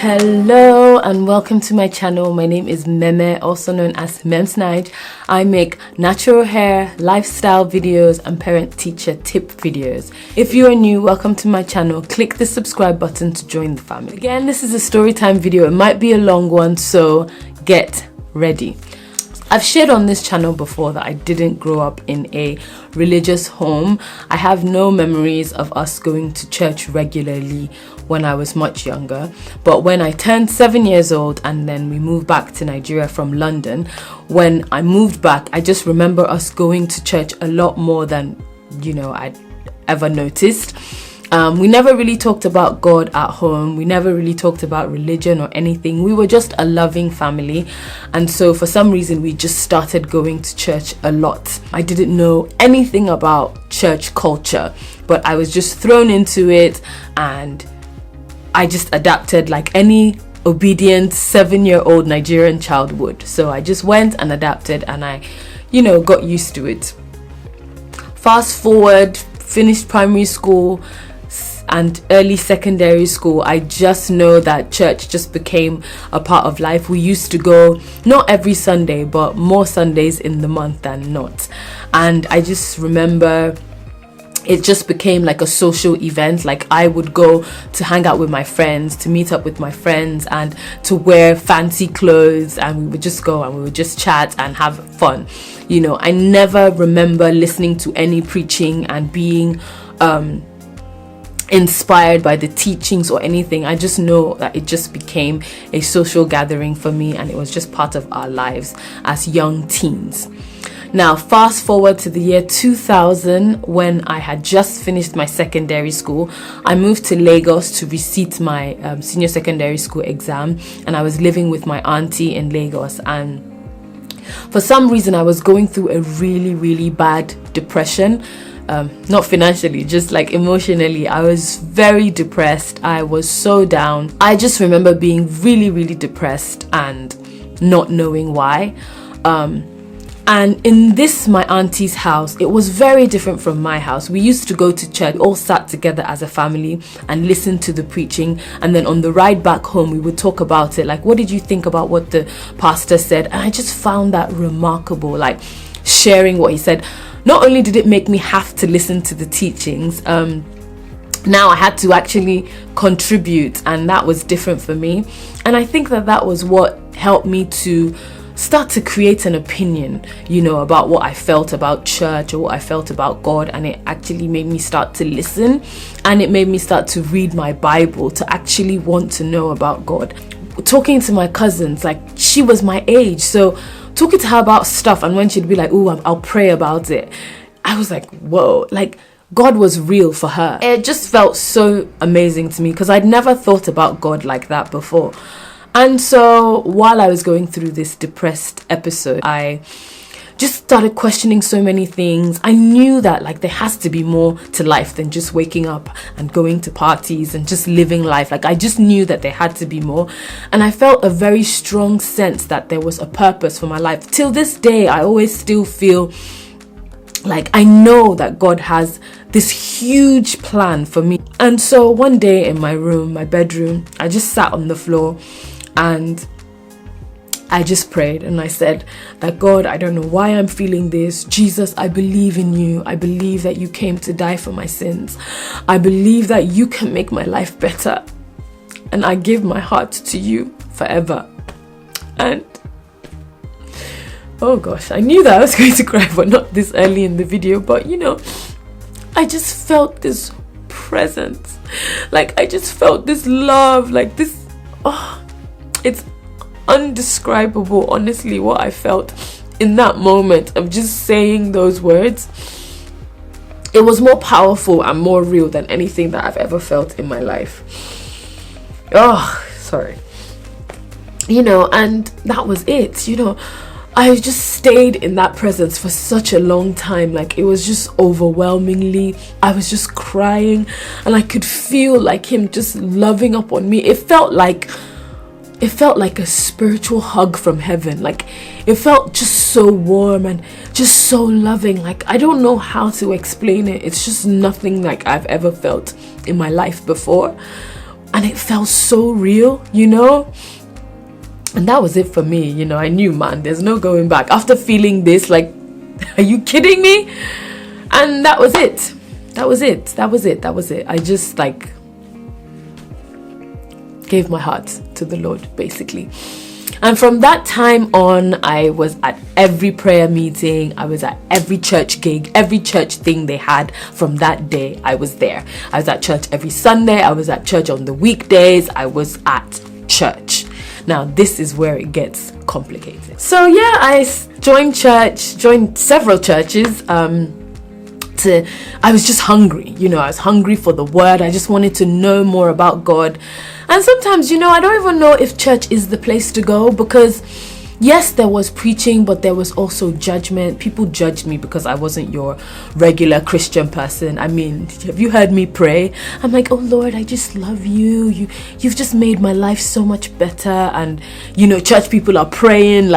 Hello and welcome to my channel. My name is Meme, also known as Memsnaij. I make natural hair, lifestyle videos and parent-teacher tip videos. If you are new, welcome to my channel. Click the subscribe button to join the family. Again, this is a story time video. It might be a long one, so get ready. I've shared on this channel before that I didn't grow up in a religious home. I have no memories of us going to church regularly when I was much younger. But when I turned 7 years old and then we moved back to Nigeria from London, when I moved back, I just remember us going to church a lot more than, I'd ever noticed. We never really talked about God at home. We never really talked about religion or anything. We were just a loving family. And so for some reason, we just started going to church a lot. I didn't know anything about church culture, but I was just thrown into it and I just adapted like any obedient 7-year-old Nigerian child would. So I just went and adapted and I, got used to it. Fast forward, finished primary school and early secondary school, I just know that church just became a part of life. We used to go, not every Sunday, but more Sundays in the month than not. And I just remember it just became like a social event. Like I would go to hang out with my friends, to meet up with my friends and to wear fancy clothes, and we would just go and we would just chat and have fun. I never remember listening to any preaching and being inspired by the teachings or anything. I just know that it just became a social gathering for me and it was just part of our lives as young teens. Now fast forward to the year 2000, when I had just finished my secondary school. I moved to Lagos to resit my senior secondary school exam, and I was living with my auntie in Lagos, and for some reason I was going through a really bad depression. Not financially, just like emotionally. I was very depressed. I was so down. I just remember being really depressed and not knowing why. And in my auntie's house, it was very different from my house. We used to go to church, all sat together as a family and listen to the preaching. And then on the ride back home, we would talk about it. Like, what did you think about what the pastor said? And I just found that remarkable, like sharing what he said. Not only did it make me have to listen to the teachings, now I had to actually contribute, and that was different for me. And I think that was what helped me to start to create an opinion, about what I felt about church or what I felt about God. And it actually made me start to listen, and it made me start to read my Bible, to actually want to know about God. Talking to my cousins, like she was my age, so talking to her about stuff, and when she'd be like, "Oh, I'll pray about it," I was like, whoa, like God was real for her. It just felt so amazing to me because I'd never thought about God like that before. And so while I was going through this depressed episode, I just started questioning so many things. I knew that like there has to be more to life than just waking up and going to parties and just living life. Like I just knew that there had to be more, and I felt a very strong sense that there was a purpose for my life. Till this day, I always still feel like I know that God has this huge plan for me. And so one day in my room, my bedroom, I just sat on the floor and I just prayed and I said that, God, I don't know why I'm feeling this. Jesus, I believe in you. I believe that you came to die for my sins. I believe that you can make my life better. And I give my heart to you forever. And oh gosh, I knew that I was going to cry, but not this early in the video. But I just felt this presence. Like I just felt this love, like this, it's undescribable, honestly, what I felt in that moment of just saying those words. It was more powerful and more real than anything that I've ever felt in my life. Sorry. And that was it. I just stayed in that presence for such a long time. Like it was just overwhelmingly, I was just crying and I could feel like him just loving up on me. It felt like a spiritual hug from heaven. Like it felt just so warm and just so loving. Like I don't know how to explain it. It's just nothing like I've ever felt in my life before. and it felt so real, you know. And that was it for me, you know. I knew, man, there's no going back. After feeling this, like, are you kidding me? And that was it. That was it. I just, like, gave my heart to the Lord, basically. And from that time on, I was at every prayer meeting. I was at every church gig, every church thing they had. From that day, I was there. I was at church every Sunday. I was at church on the weekdays. I was at church. Now, this is where it gets complicated. So yeah, I joined several churches. I was just hungry, you know. I was hungry for the word. I just wanted to know more about God. And sometimes, you know, I don't even know if church is the place to go, because yes, there was preaching, but there was also judgment. People judged me because I wasn't your regular Christian person. I mean, have you heard me pray? I'm like, oh Lord, I just love you. You've just made my life so much better. And, you know, church people are praying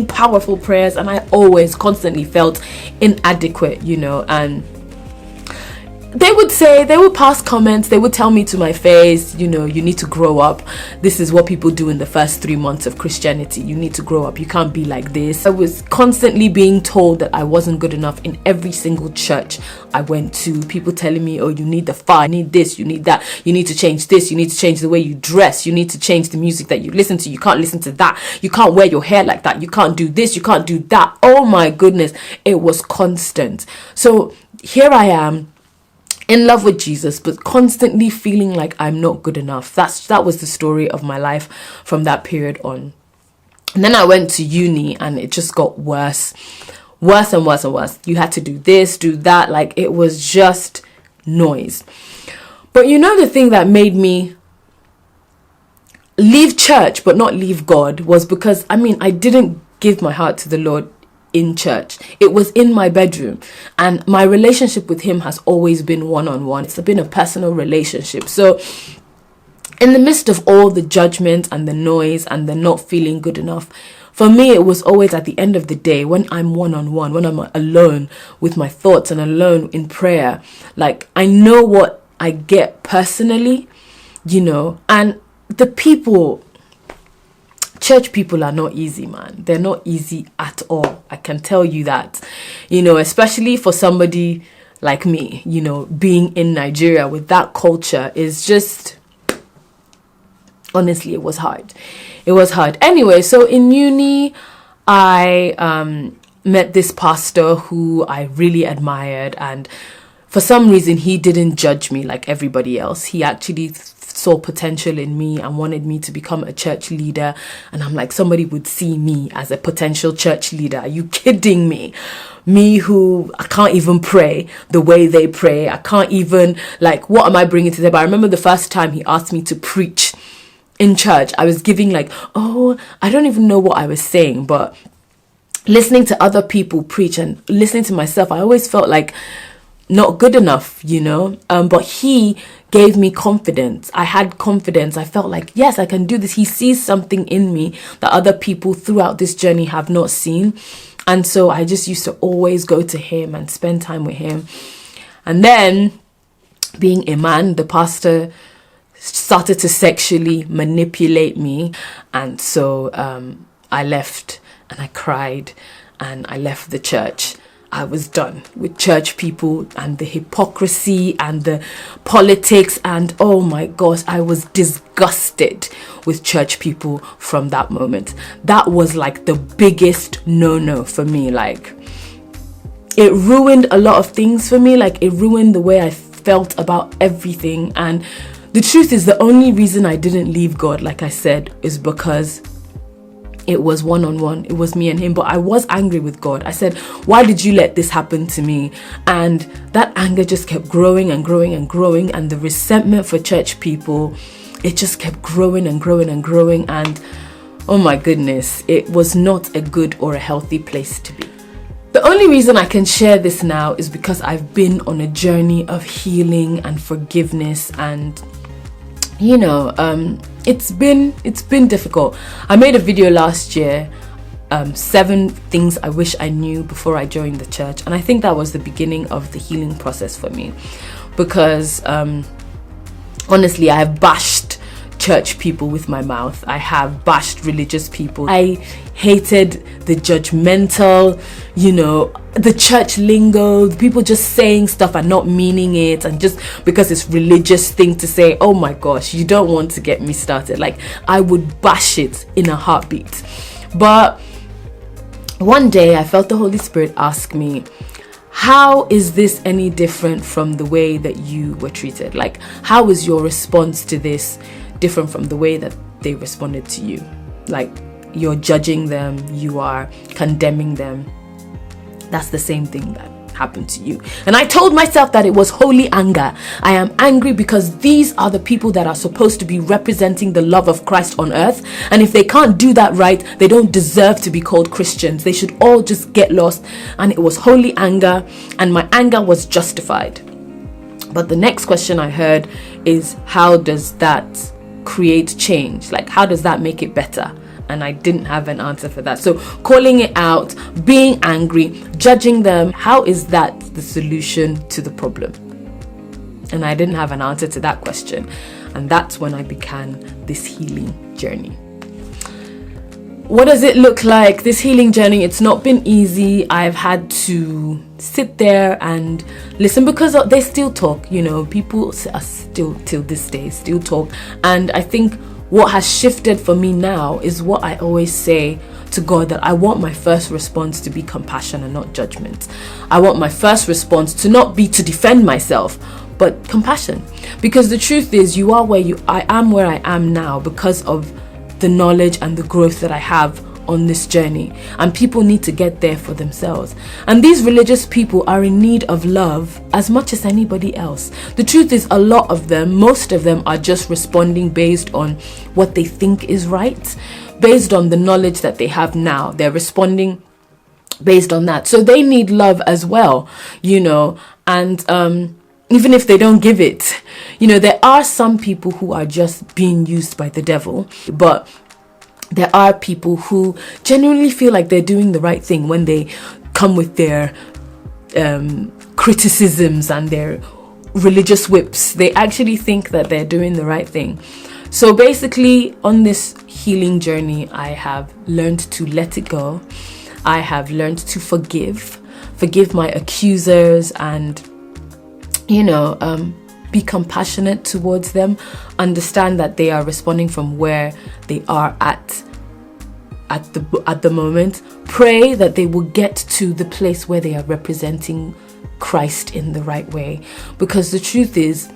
powerful prayers, and I always constantly felt inadequate, you know. And they would pass comments, they would tell me to my face, you know, you need to grow up. This is what people do in the first 3 months of Christianity. You need to grow up. You can't be like this. I was constantly being told that I wasn't good enough in every single church I went to. People telling me, oh, you need the fire, you need this, you need that, you need to change this, you need to change the way you dress, you need to change the music that you listen to, you can't listen to that, you can't wear your hair like that, you can't do this, you can't do that. Oh my goodness, it was constant. So here I am, in love with Jesus, but constantly feeling like I'm not good enough. That was the story of my life from that period on. And then I went to uni, and it just got worse and worse. You had to do this, do that. Like, it was just noise. But you know, the thing that made me leave church but not leave God was because, I mean, I didn't give my heart to the Lord in church. It was in my bedroom, and my relationship with him has always been one-on-one. It's been a personal relationship. So in the midst of all the judgment and the noise and the not feeling good enough, for me, it was always at the end of the day, when I'm one-on-one, when I'm alone with my thoughts and alone in prayer, like, I know what I get personally, you know. And the people, church people, are not easy, man. They're not easy at all. I can tell you that, you know, especially for somebody like me, you know, being in Nigeria with that culture is just, honestly, it was hard. It was hard. Anyway, so in uni, I met this pastor who I really admired, and for some reason, he didn't judge me like everybody else. He actually saw potential in me and wanted me to become a church leader. And I'm like, somebody would see me as a potential church leader. Are you kidding me? Me, who I can't even pray the way they pray. I can't even, like, what am I bringing to them? But I remember the first time he asked me to preach in church, I was giving like, oh, I don't even know what I was saying, but listening to other people preach and listening to myself, I always felt like not good enough, you know. But he gave me confidence. I had confidence. I felt like, yes, I can do this. He sees something in me that other people throughout this journey have not seen. And so I just used to always go to him and spend time with him. And then, being a man, the pastor started to sexually manipulate me. And so I left, and I cried, and I left the church. I was done with church people and the hypocrisy and the politics, and oh my gosh, I was disgusted with church people from that moment. That was like the biggest no-no for me. Like, it ruined a lot of things for me. Like, it ruined the way I felt about everything. And the truth is, the only reason I didn't leave God, like I said, is because it was one-on-one. It was me and him. But I was angry with God. I said, why did you let this happen to me? And that anger just kept growing and growing and growing. And the resentment for church people, it just kept growing and growing and growing. And oh my goodness, it was not a good or a healthy place to be. The only reason I can share this now is because I've been on a journey of healing and forgiveness, and you know, it's been difficult. I made a video last year, 7 things I wish I knew before I joined the church, and I think that was the beginning of the healing process for me, because Honestly, I have bashed church people with my mouth. I have bashed religious people. I hated the judgmental, the church lingo, people just saying stuff and not meaning it, and just because it's religious thing to say. Oh my gosh, you don't want to get me started. Like, I would bash it in a heartbeat. But one day I felt the Holy Spirit ask me, how is this any different from the way that you were treated? Like, how is your response to this different from the way that they responded to you? Like, you're judging them, you are condemning them. That's the same thing that happened to you. And I told myself that it was holy anger. I am angry because these are the people that are supposed to be representing the love of Christ on earth, and if they can't do that right, they don't deserve to be called Christians. They should all just get lost. And it was holy anger, and my anger was justified. But the next question I heard is, how does that create change? Like, how does that make it better? And I didn't have an answer for that. So calling it out, being angry, judging them, how is that the solution to the problem? And I didn't have an answer to that question. And that's when I began this healing journey. What does it look like? This healing journey, it's not been easy. I've had to sit there and listen, because they still talk, people are still, till this day, still talk. And I think what has shifted for me now is what I always say to God, that I want my first response to be compassion and not judgment. I want my first response to not be to defend myself, but compassion. Because the truth is, I am where I am now because of the knowledge and the growth that I have on this journey, and people need to get there for themselves. And these religious people are in need of love as much as anybody else. The truth is, most of them are just responding based on what they think is right, based on the knowledge that they have now. They're responding based on that. So they need love as well, and even if they don't give it, there are some people who are just being used by the devil, but there are people who genuinely feel like they're doing the right thing when they come with their criticisms and their religious whips. They actually think that they're doing the right thing. So basically, on this healing journey, I have learned to let it go. I have learned to forgive my accusers, and be compassionate towards them, understand that they are responding from where they are at the moment. Pray that they will get to the place where they are representing Christ in the right way, because the truth is,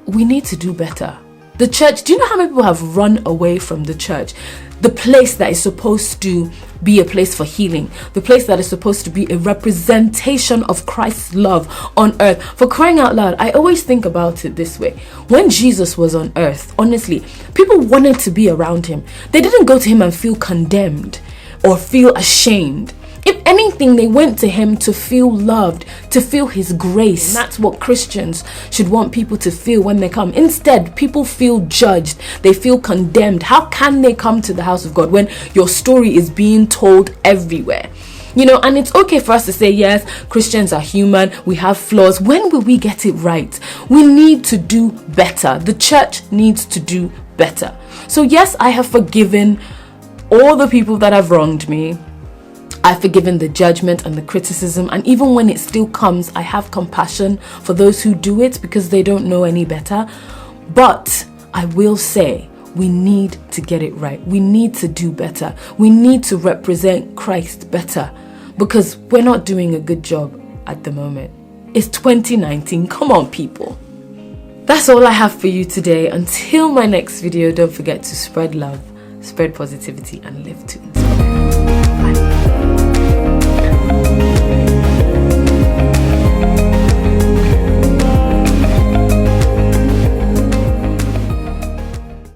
we need to do better. The church, do you know how many people have run away from the church? The place that is supposed to be a place for healing, the place that is supposed to be a representation of Christ's love on earth. For crying out loud, I always think about it this way. When Jesus was on earth, honestly, people wanted to be around him. They didn't go to him and feel condemned or feel ashamed. If anything, they went to him to feel loved, to feel his grace. And that's what Christians should want people to feel when they come. Instead, people feel judged. They feel condemned. How can they come to the house of God when your story is being told everywhere? And it's okay for us to say, yes, Christians are human, we have flaws. When will we get it right? We need to do better. The church needs to do better. So yes, I have forgiven all the people that have wronged me. I've forgiven the judgment and the criticism, and even when it still comes, I have compassion for those who do it because they don't know any better. But I will say, we need to get it right. We need to do better. We need to represent Christ better, because we're not doing a good job at the moment. It's 2019. Come on, people. That's all I have for you today. Until my next video, don't forget to spread love, spread positivity, and live to